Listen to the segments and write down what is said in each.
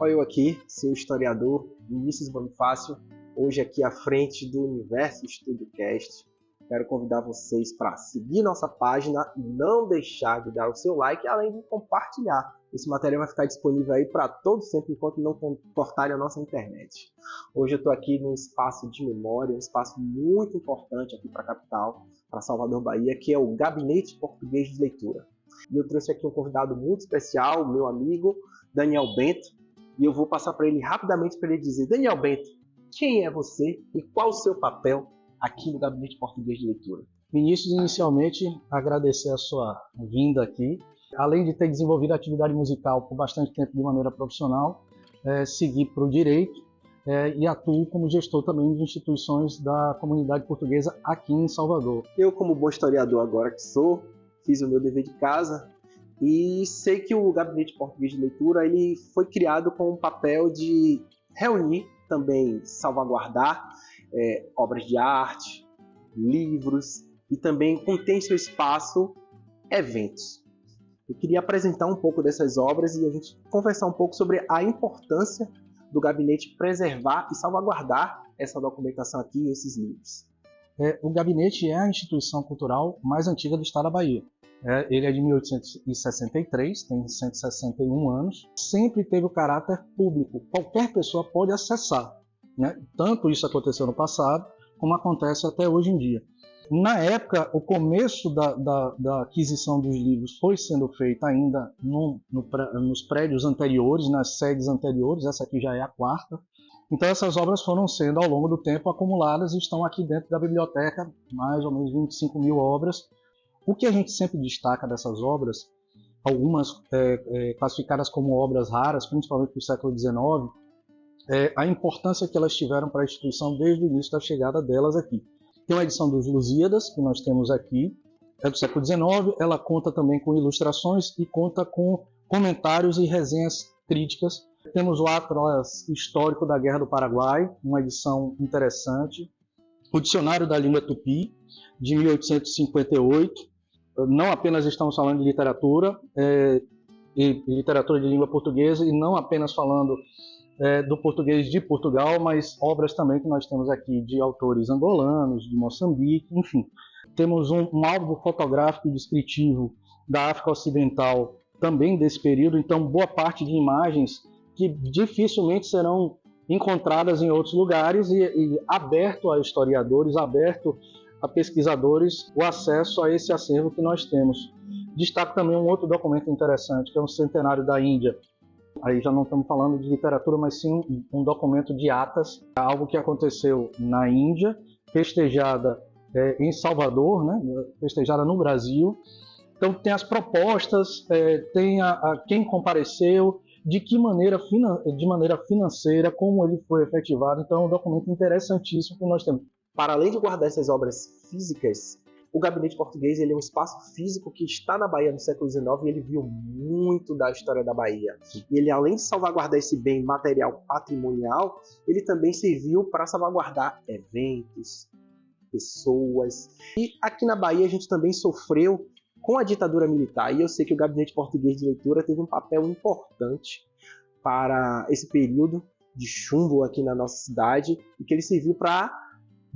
Olha eu aqui, seu historiador, Vinícius Bonifácio, hoje aqui à frente do Universo StudioCast. Quero convidar vocês para seguir nossa página e não deixar de dar o seu like, além de compartilhar. Esse material vai ficar disponível aí para todos sempre, enquanto não cortarem a nossa internet. Hoje eu estou aqui num espaço de memória, um espaço muito importante aqui para a capital, para Salvador, Bahia, que é o Gabinete Português de Leitura. E eu trouxe aqui um convidado muito especial, meu amigo Daniel Bento, e eu vou passar para ele rapidamente para ele dizer: Daniel Bento, quem é você e qual o seu papel aqui no Gabinete Português de Leitura? Vinícius, inicialmente agradecer a sua vinda aqui. Além de ter desenvolvido a atividade musical por bastante tempo de maneira profissional, segui para o direito e atuo como gestor também de instituições da comunidade portuguesa aqui em Salvador. Eu, como bom historiador agora que sou, fiz o meu dever de casa e sei que o Gabinete Português de Leitura ele foi criado com o papel de reunir, também salvaguardar obras de arte, livros e também contém em seu espaço eventos. Eu queria apresentar um pouco dessas obras e a gente conversar um pouco sobre a importância do gabinete preservar e salvaguardar essa documentação aqui e esses livros. O gabinete é a instituição cultural mais antiga do estado da Bahia. Ele é de 1863, tem 161 anos. Sempre teve o caráter público, qualquer pessoa pode acessar, né? Tanto isso aconteceu no passado, como acontece até hoje em dia. Na época, o começo da aquisição dos livros foi sendo feito ainda nos prédios anteriores, nas sedes anteriores, essa aqui já é a quarta. Então essas obras foram sendo ao longo do tempo acumuladas e estão aqui dentro da biblioteca, mais ou menos 25 mil obras. O que a gente sempre destaca dessas obras, algumas classificadas como obras raras, principalmente do século XIX, é a importância que elas tiveram para a instituição desde o início da chegada delas aqui. Tem uma edição dos Lusíadas, que nós temos aqui, é do século XIX, ela conta também com ilustrações e conta com comentários e resenhas críticas. Temos o Atlas Histórico da Guerra do Paraguai, uma edição interessante. O Dicionário da Língua Tupi, de 1858. Não apenas estamos falando de literatura, e literatura de língua portuguesa, e não apenas falando do português de Portugal, mas obras também que nós temos aqui de autores angolanos, de Moçambique, enfim. Temos um álbum fotográfico e descritivo da África Ocidental, também desse período, então boa parte de imagens que dificilmente serão encontradas em outros lugares e aberto a historiadores, aberto a pesquisadores o acesso a esse acervo que nós temos. Destaco também um outro documento interessante, que é o Centenário da Índia. Aí já não estamos falando de literatura, mas sim um documento de atas, algo que aconteceu na Índia, festejada em Salvador, né, festejada no Brasil. Então tem as propostas, tem quem compareceu, de maneira financeira, como ele foi efetivado. Então é um documento interessantíssimo que nós temos. Para além de guardar essas obras físicas, o Gabinete Português ele é um espaço físico que está na Bahia no século XIX e ele viu muito da história da Bahia. E ele, além de salvaguardar esse bem material patrimonial, ele também serviu para salvaguardar eventos, pessoas. E aqui na Bahia a gente também sofreu com a ditadura militar. E eu sei que o Gabinete Português de Leitura teve um papel importante para esse período de chumbo aqui na nossa cidade e que ele serviu para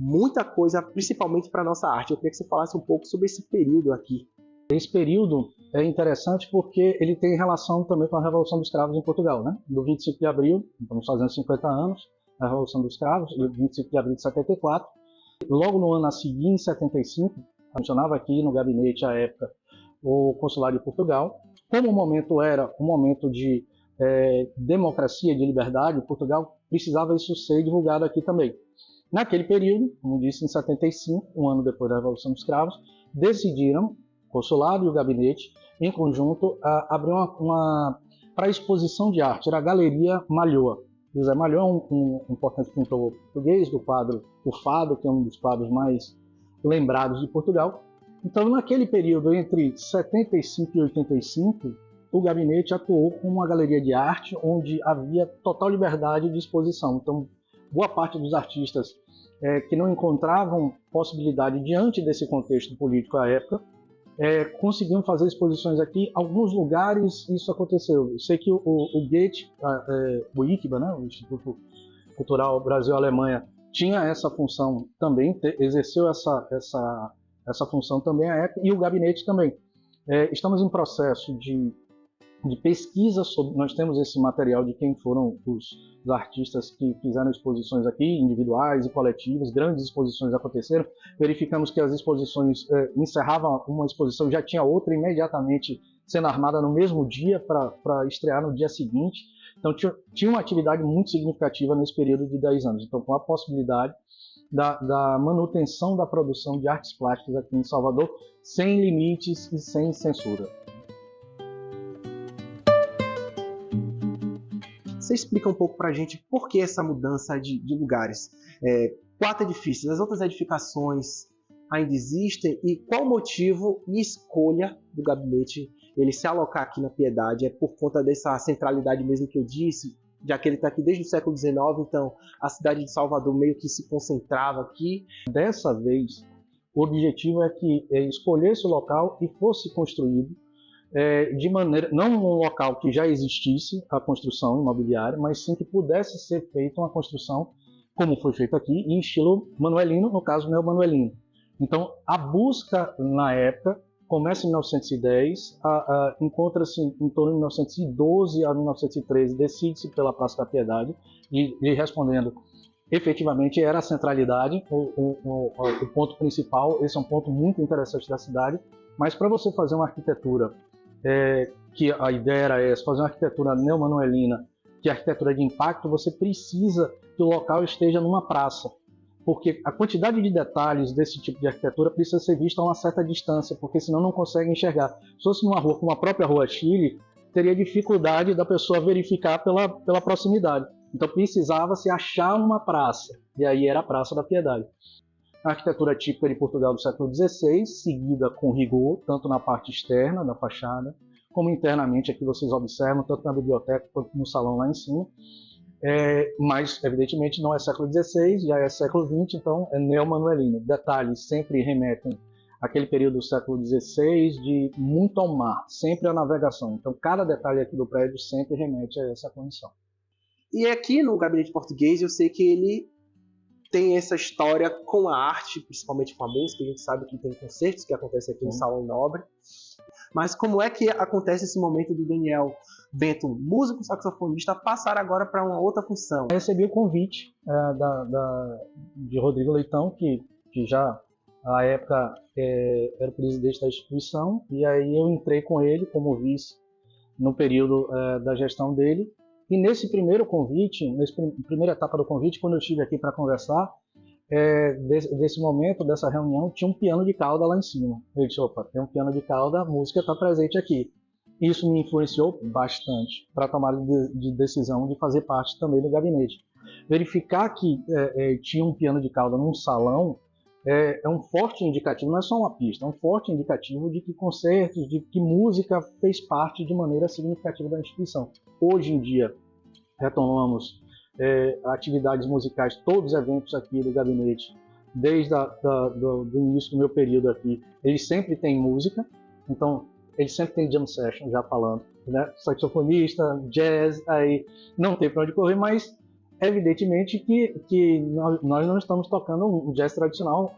muita coisa, principalmente para a nossa arte. Eu queria que você falasse um pouco sobre esse período aqui. Esse período é interessante porque ele tem relação também com a Revolução dos Cravos em Portugal, né? Do 25 de abril, estamos fazendo 50 anos, a Revolução dos Cravos, do 25 de abril de 74. Logo no ano a seguir, em 75, funcionava aqui no gabinete, à época, o Consulado de Portugal. Como o momento era um momento de democracia, de liberdade, Portugal precisava isso ser divulgado aqui também. Naquele período, como disse, em 75, um ano depois da Revolução dos Cravos, decidiram, o consulado e o gabinete, em conjunto, abrir para exposição de arte, era a Galeria Malhoa. José Malhoa é um importante pintor português do quadro O Fado, que é um dos quadros mais lembrados de Portugal. Então, naquele período, entre 75 e 85, o gabinete atuou como uma galeria de arte, onde havia total liberdade de exposição. Então, boa parte dos artistas que não encontravam possibilidade diante desse contexto político à época, conseguimos fazer exposições aqui. Alguns lugares isso aconteceu. Eu sei que o Goethe, o ICBA, né, o Instituto Cultural Brasil-Alemanha, tinha essa função também, exerceu essa função também à época, e o gabinete também. Estamos em processo de pesquisa sobre, nós temos esse material de quem foram os artistas que fizeram exposições aqui, individuais e coletivas, grandes exposições aconteceram, verificamos que as exposições encerravam uma exposição, já tinha outra imediatamente sendo armada no mesmo dia para estrear no dia seguinte, então tinha uma atividade muito significativa nesse período de 10 anos, então com a possibilidade da manutenção da produção de artes plásticas aqui em Salvador, sem limites e sem censura. Você explica um pouco para a gente por que essa mudança de lugares? 4 edifícios, as outras edificações ainda existem, e qual o motivo e escolha do gabinete ele se alocar aqui na Piedade? É por conta dessa centralidade mesmo que eu disse, já que ele está aqui desde o século XIX, então a cidade de Salvador meio que se concentrava aqui. Dessa vez, o objetivo é que escolhesse o local e fosse construído de maneira, não um local que já existisse a construção imobiliária, mas sim que pudesse ser feita uma construção, como foi feito aqui, em estilo manuelino, no caso neo-manuelino. Então, a busca na época começa em 1910, encontra-se em torno de 1912 a 1913, decide-se pela Praça da Piedade, e respondendo, efetivamente era a centralidade, o ponto principal. Esse é um ponto muito interessante da cidade, mas para você fazer uma arquitetura, que a ideia era essa, fazer uma arquitetura neo-manuelina, que é arquitetura de impacto, você precisa que o local esteja numa praça, porque a quantidade de detalhes desse tipo de arquitetura precisa ser vista a uma certa distância, porque senão não consegue enxergar. Se fosse numa rua como a própria Rua Chile, teria dificuldade da pessoa verificar pela proximidade. Então precisava se achar uma praça, e aí era a Praça da Piedade. A arquitetura típica de Portugal do século XVI, seguida com rigor, tanto na parte externa da fachada, como internamente, aqui vocês observam, tanto na biblioteca quanto no salão lá em cima. Mas, evidentemente, não é século XVI, já é século XX, então é neo-manuelino. Detalhes sempre remetem àquele período do século XVI, de muito ao mar, sempre a navegação. Então, cada detalhe aqui do prédio sempre remete a essa condição. E aqui no Gabinete Português, eu sei que ele tem essa história com a arte, principalmente com a música. A gente sabe que tem concertos que acontecem aqui no Salão Nobre. Mas como é que acontece esse momento do Daniel Bento, músico saxofonista, passar agora para uma outra função? Eu recebi o convite de Rodrigo Leitão, que já à época era o presidente da instituição, e aí eu entrei com ele como vice no período da gestão dele. E nesse primeiro convite, nessa primeira etapa do convite, quando eu estive aqui para conversar, desse momento, dessa reunião, tinha um piano de cauda lá em cima. Eu disse, opa, tem um piano de cauda, a música está presente aqui. Isso me influenciou bastante para a tomada de decisão de fazer parte também do gabinete. Verificar que tinha um piano de cauda num salão é um forte indicativo, não é só uma pista, é um forte indicativo de que concertos, de que música fez parte de maneira significativa da instituição. Hoje em dia, retomamos atividades musicais, todos os eventos aqui do gabinete, desde do início do meu período aqui, eles sempre têm música, então eles sempre têm jam session, já falando, né? Saxofonista, jazz, aí não tem para onde correr, mas evidentemente que nós não estamos tocando um jazz tradicional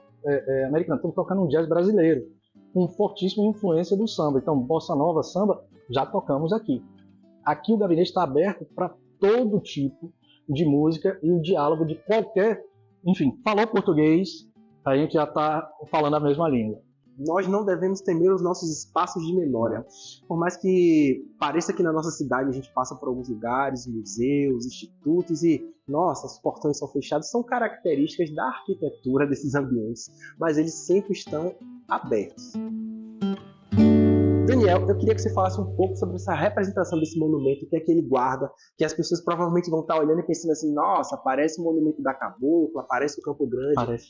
americano, estamos tocando um jazz brasileiro, com fortíssima influência do samba. Então, bossa nova, samba, já tocamos aqui. Aqui o gabinete está aberto para todo tipo de música e o diálogo de qualquer... Enfim, falou português, a gente já está falando a mesma língua. Nós não devemos temer os nossos espaços de memória. Por mais que pareça que na nossa cidade a gente passa por alguns lugares, museus, institutos e, nossa, os portões são fechados, são características da arquitetura desses ambientes, mas eles sempre estão abertos. Daniel, eu queria que você falasse um pouco sobre essa representação desse monumento, que é que ele guarda, que as pessoas provavelmente vão estar olhando e pensando assim, nossa, parece o monumento da Cabocla, parece o Campo Grande. Parece.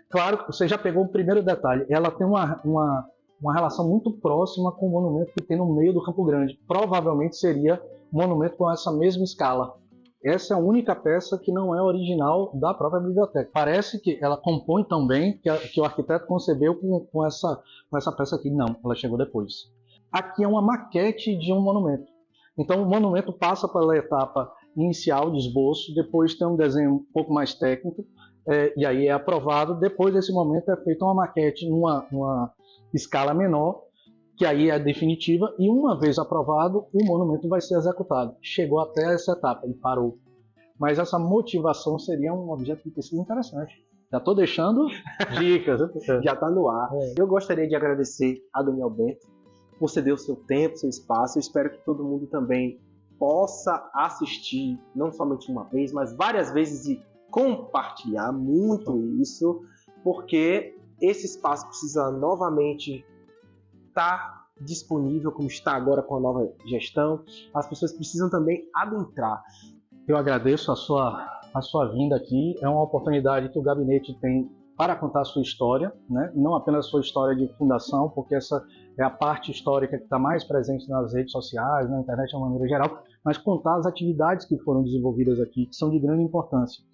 Claro, você já pegou o primeiro detalhe. Ela tem uma relação muito próxima com o monumento que tem no meio do Campo Grande. Provavelmente seria um monumento com essa mesma escala. essa é a única peça que não é original da própria biblioteca. Parece que ela compõe tão bem que o arquiteto concebeu com essa peça aqui. Não, ela chegou depois. Aqui é uma maquete de um monumento. Então o monumento passa pela etapa inicial de esboço, depois tem um desenho um pouco mais técnico, e aí é aprovado. Depois desse momento é feita uma maquete numa escala menor, que aí é a definitiva, e uma vez aprovado, o monumento vai ser executado. Chegou até essa etapa e parou. Mas essa motivação seria um objeto de pesquisa interessante. Já estou deixando dicas. Já está no ar. Eu gostaria de agradecer a Daniel Bento por ceder o seu tempo, seu espaço. Eu espero que todo mundo também possa assistir, não somente uma vez, mas várias vezes, e compartilhar muito isso, porque esse espaço precisa novamente estar disponível, como está agora com a nova gestão. As pessoas precisam também adentrar. Eu agradeço a sua vinda aqui. É uma oportunidade que o gabinete tem para contar a sua história, né? Não apenas a sua história de fundação, porque essa é a parte histórica que está mais presente nas redes sociais, na internet de uma maneira geral, mas contar as atividades que foram desenvolvidas aqui, que são de grande importância.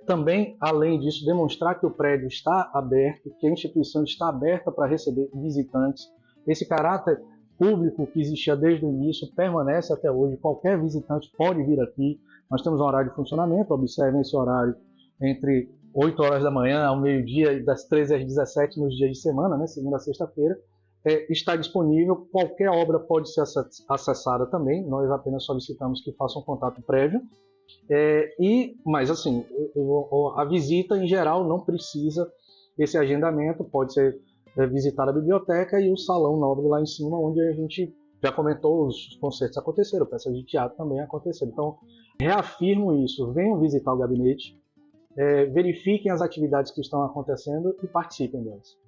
Também, além disso, demonstrar que o prédio está aberto, que a instituição está aberta para receber visitantes. Esse caráter público que existia desde o início permanece até hoje. Qualquer visitante pode vir aqui. Nós temos um horário de funcionamento, observem esse horário entre 8 horas da manhã ao meio-dia e das 13 às 17 nos dias de semana, né, segunda a sexta-feira. Está disponível, qualquer obra pode ser acessada também, nós apenas solicitamos que façam um contato prévio. Mas assim, a visita em geral não precisa esse agendamento, pode ser visitar a biblioteca e o salão nobre lá em cima, onde a gente já comentou, os concertos aconteceram, peças de teatro também aconteceram. Então, reafirmo isso, venham visitar o gabinete, verifiquem as atividades que estão acontecendo e participem delas.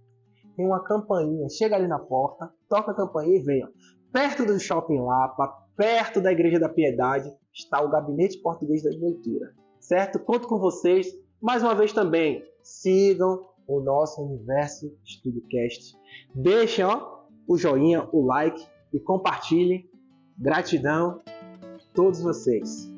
Tem uma campainha, chega ali na porta, toca a campainha e venham. Perto do Shopping Lapa, perto da Igreja da Piedade, está o Gabinete Português da Leitura, certo? Conto com vocês. Mais uma vez também, sigam o nosso Universo StudioCast. Deixem o joinha, o like e compartilhem. Gratidão a todos vocês.